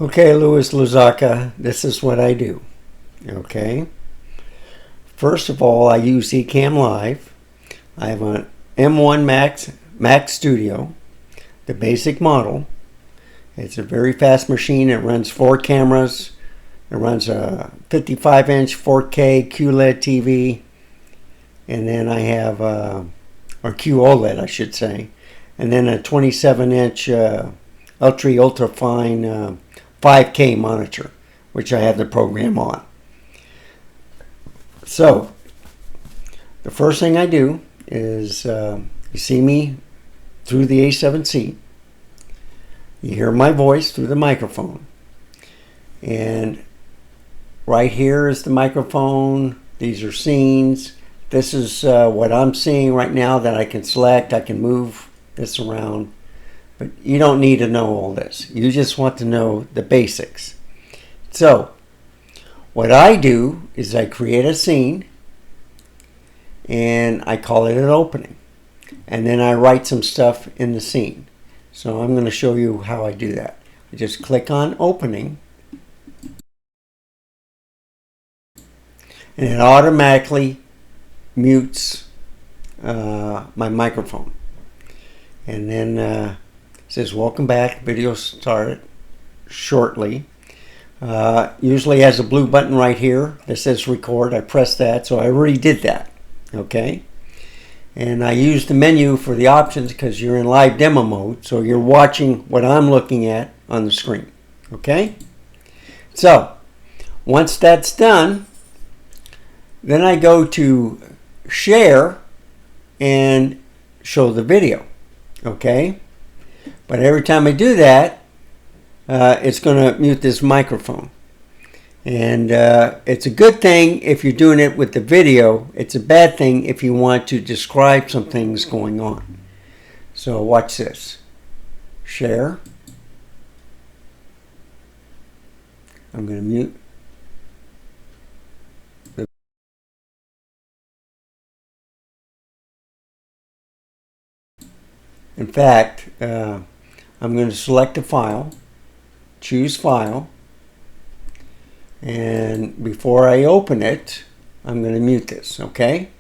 Okay, Luzaka, this is what I do. Okay. First of all, I use Ecamm Live. I have an M1 Max Studio, the basic model. It's a very fast machine. It runs 4 cameras. It runs a 55-inch 4K QLED TV. And then I have, or QOLED, I should say. And then a 27-inch ultra fine 5K monitor, which I have the program on. So, the first thing I do is you see me through the A7C. You hear my voice through the microphone. And right here is the microphone. These are scenes. This is what I'm seeing right now that I can select. I can move this around. But you don't need to know all this. You just want to know the basics. So, what I do is I create a scene and I call it an opening. And then I write some stuff in the scene. So I'm going to show you how I do that. I just click on opening and it automatically mutes my microphone. And then it says welcome back, video started shortly. Usually has a blue button right here that says record. I press that, so I already did that. Okay, and I use the menu for the options because you're in live demo mode, so you're watching what I'm looking at on the screen. Okay, so once that's done, then I go to share and show the video. Okay, but every time I do that, it's going to mute this microphone. And it's a good thing if you're doing it with the video. It's a bad thing if you want to describe some things going on. So watch this. Share. I'm going to mute. In fact, I'm going to select a file, choose file, and before I open it, I'm going to mute this, okay?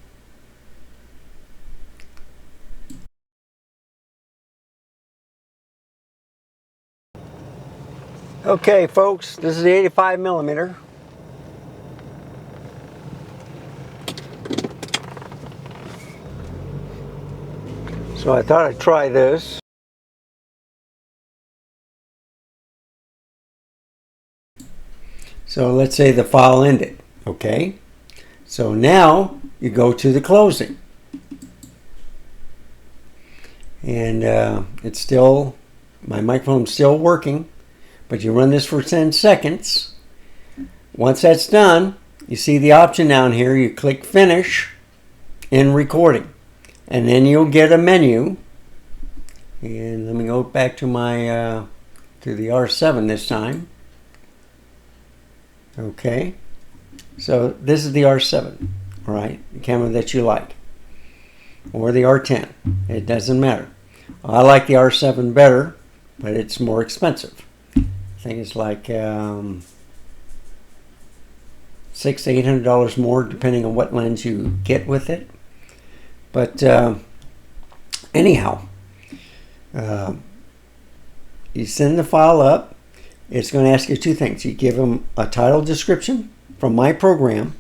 Okay, folks, this is the 85 millimeter. So I thought I'd try this. So let's say the file ended, okay? So now you go to the closing. And it's still, my microphone's still working, but you run this for 10 seconds. Once that's done, you see the option down here, you click finish in recording. And then you'll get a menu. And let me go back to my, to the R7 this time. Okay, so this is the R7, all right, the camera that you like, or the R10, it doesn't matter. I like the R7 better, but it's more expensive. I think it's like $600 to $800 more depending on what lens you get with it. But anyhow, you send the file up. It's going to ask you 2 things. You give them a title description from my program,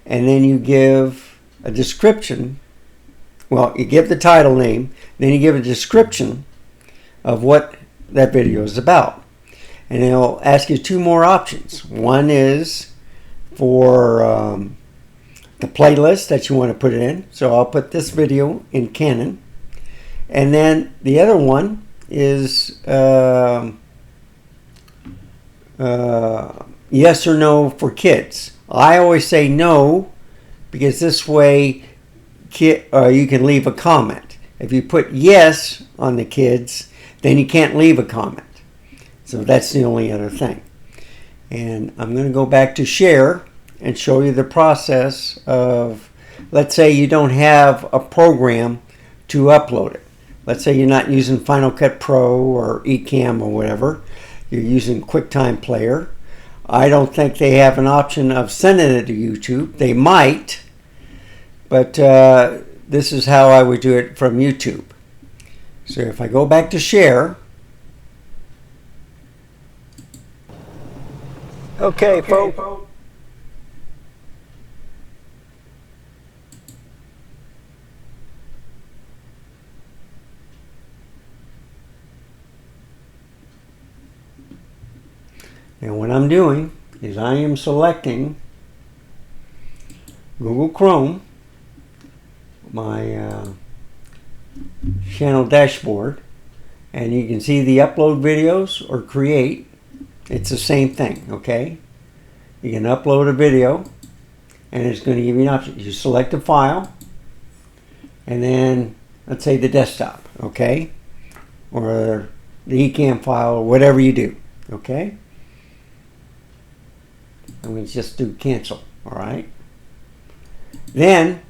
and then you give a description. Well, you give the title name, then you give a description of what that video is about. And it'll ask you 2 more options. One is for the playlist that you want to put it in. So I'll put this video in Canon. And then the other one is yes or no for kids. I always say no because this way you can leave a comment. If you put yes on the kids, then you can't leave a comment. So that's the only other thing. And I'm going to go back to share and show you the process of, let's say you don't have a program to upload it. Let's say you're not using Final Cut Pro or Ecamm or whatever. you're using QuickTime Player. I don't think they have an option of sending it to YouTube. They might, but this is how I would do it from YouTube. So if I go back to share. Okay, folks. And what I'm doing is I am selecting Google Chrome, my channel dashboard, and you can see the upload videos or create. It's the same thing, okay? You can upload a video and it's going to give you an option. You select a file and then let's say the desktop, okay? Or the eCam file or whatever you do, okay? I'm going to just do cancel, all right? Then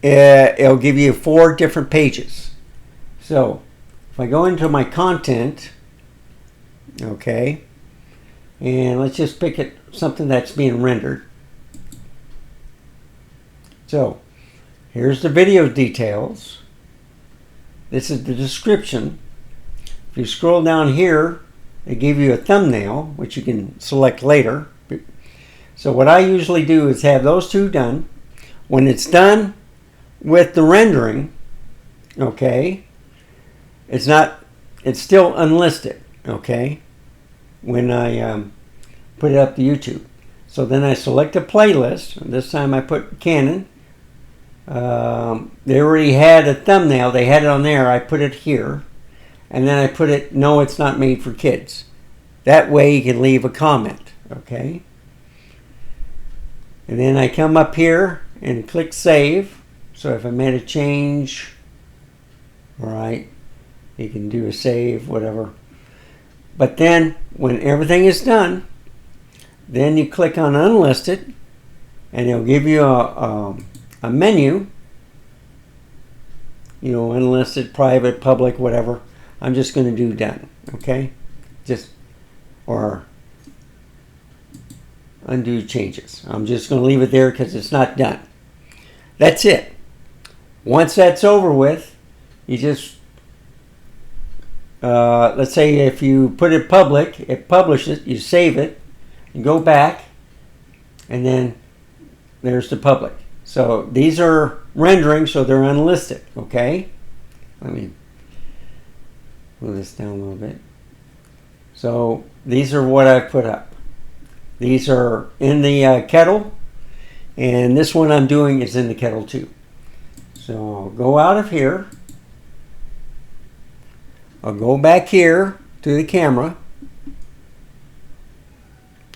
it'll give you 4 different pages. So if I go into my content, okay, and let's just pick it something that's being rendered. So here's the video details. This is the description. If you scroll down here, they give you a thumbnail, which you can select later. So what I usually do is have those 2 done. When it's done with the rendering, okay, it's still unlisted, okay, when I put it up to YouTube. So then I select a playlist, and this time I put Canon. They already had a thumbnail, they had it on there, I put it here, and then I put it, no, it's not made for kids. That way you can leave a comment, okay? And then I come up here and click save. So if I made a change, all right, you can do a save, whatever. But then when everything is done, then you click on unlisted and it'll give you a menu, you know, unlisted, private, public, whatever. I'm just going to do done, okay? Or undo changes. I'm just going to leave it there because it's not done. That's it. Once that's over with, you just, let's say if you put it public, it publishes, you save it, you go back, and then there's the public. So these are rendering, so they're unlisted, okay? Let me move this down a little bit. So these are what I put up. These are in the kettle, and this one I'm doing is in the kettle too. So I'll go out of here. I'll go back here to the camera.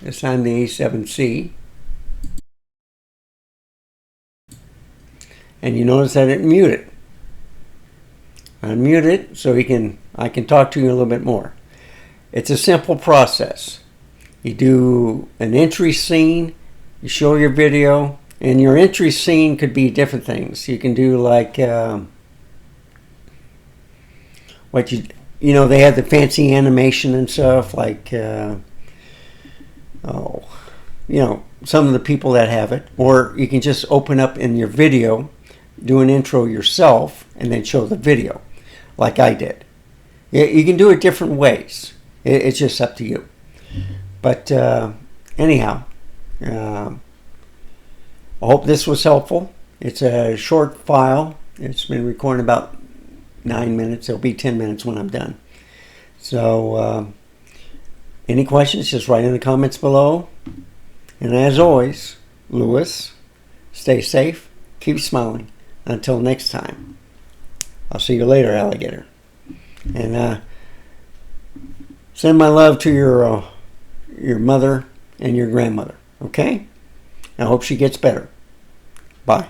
This time the A7C. And you notice that it muted. Unmute it so I can talk to you a little bit more. It's a simple process. You do an entry scene, you show your video, and your entry scene could be different things. You can do like what you know, they have the fancy animation and stuff like you know, some of the people that have it, or you can just open up in your video, do an intro yourself, and then show the video like I did. You can do it different ways. It's just up to you. But anyhow, I hope this was helpful. It's a short file. It's been recording about 9 minutes. It'll be 10 minutes when I'm done. So any questions, just write in the comments below. And as always, Lewis, stay safe, keep smiling. Until next time, I'll see you later, alligator. And send my love to your mother and your grandmother, okay? I hope she gets better. Bye.